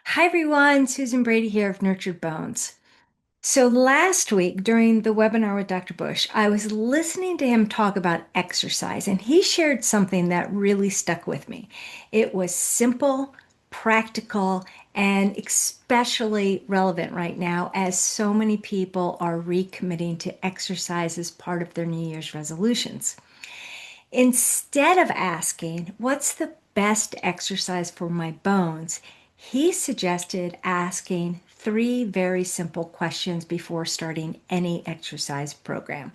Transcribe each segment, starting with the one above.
Hi everyone, Susan Brady here of Nurtured Bones. So last week during the webinar with Dr. Bush, I was listening to him talk about exercise and he shared something that really stuck with me. It was simple, practical, and especially relevant right now as so many people are recommitting to exercise as part of their New Year's resolutions. Instead of asking, what's the best exercise for my bones? He suggested asking three very simple questions before starting any exercise program.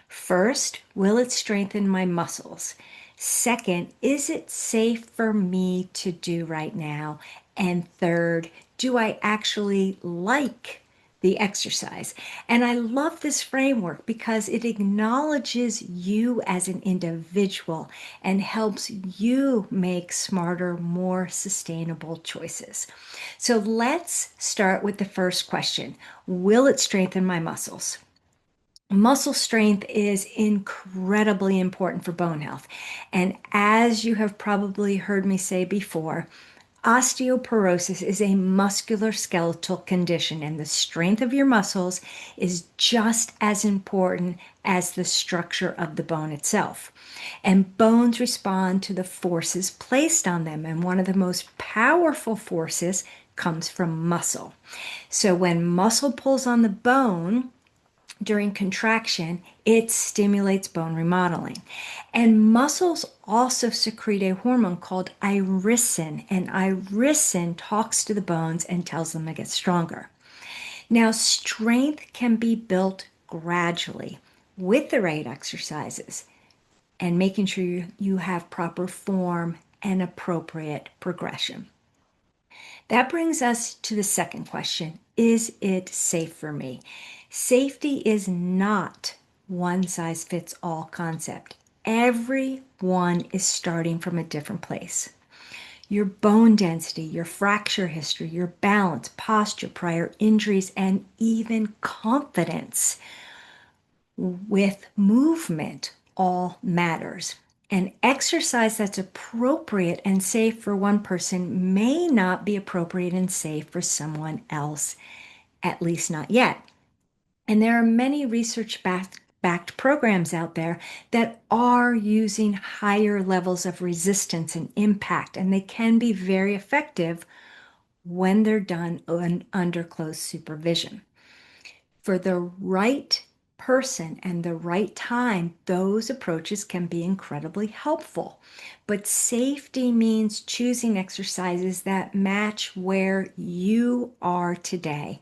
First, will it strengthen my muscles? Second, is it safe for me to do right now? And third, do I actually like the exercise? And I love this framework because it acknowledges you as an individual and helps you make smarter, more sustainable choices. So let's start with the first question. Will it strengthen my muscles? Muscle strength is incredibly important for bone health. And as you have probably heard me say before, osteoporosis is a musculoskeletal condition, and the strength of your muscles is just as important as the structure of the bone itself. And bones respond to the forces placed on them, and one of the most powerful forces comes from muscle. So when muscle pulls on the bone, during contraction, it stimulates bone remodeling. And muscles also secrete a hormone called irisin, and irisin talks to the bones and tells them to get stronger. Now, strength can be built gradually with the right exercises and making sure you have proper form and appropriate progression. That brings us to the second question. Is it safe for me? Safety is not one size fits all concept. Everyone is starting from a different place. Your bone density, your fracture history, your balance, posture, prior injuries, and even confidence with movement all matters. An exercise that's appropriate and safe for one person may not be appropriate and safe for someone else, at least not yet. And there are many research backed programs out there that are using higher levels of resistance and impact, and they can be very effective when they're done under close supervision. For the right person and the right time, those approaches can be incredibly helpful. But safety means choosing exercises that match where you are today,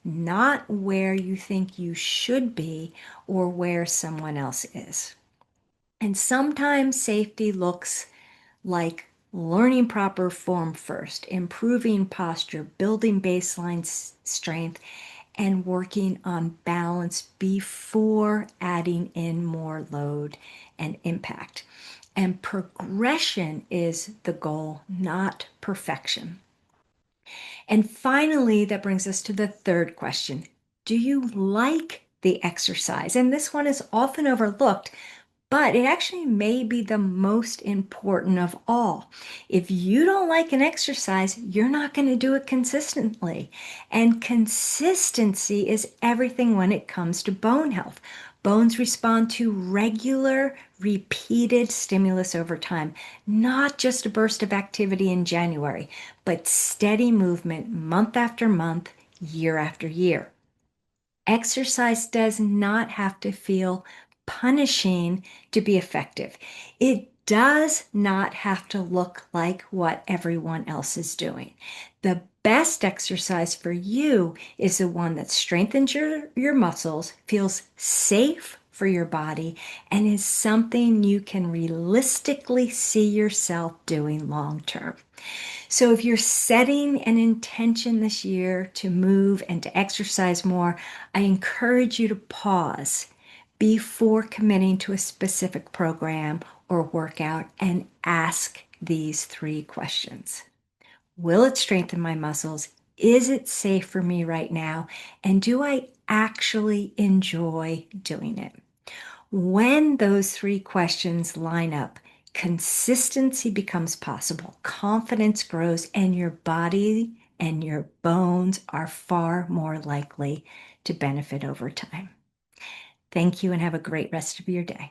not where you think you should be or where someone else is. And sometimes safety looks like learning proper form first, improving posture, building baseline strength, and working on balance before adding in more load and impact. And progression is the goal, not perfection. And finally, that brings us to the third question. Do you like the exercise? And this one is often overlooked, but it actually may be the most important of all. If you don't like an exercise, you're not going to do it consistently. And consistency is everything when it comes to bone health. Bones respond to regular, repeated stimulus over time, not just a burst of activity in January, but steady movement month after month, year after year. Exercise does not have to feel punishing to be effective. It does not have to look like what everyone else is doing. The best exercise for you is the one that strengthens your muscles, feels safe for your body, and is something you can realistically see yourself doing long term. So if you're setting an intention this year to move and to exercise more, I encourage you to pause before committing to a specific program or workout and ask these three questions. Will it strengthen my muscles? Is it safe for me right now? And do I actually enjoy doing it? When those three questions line up, consistency becomes possible, confidence grows, and your body and your bones are far more likely to benefit over time. Thank you and have a great rest of your day.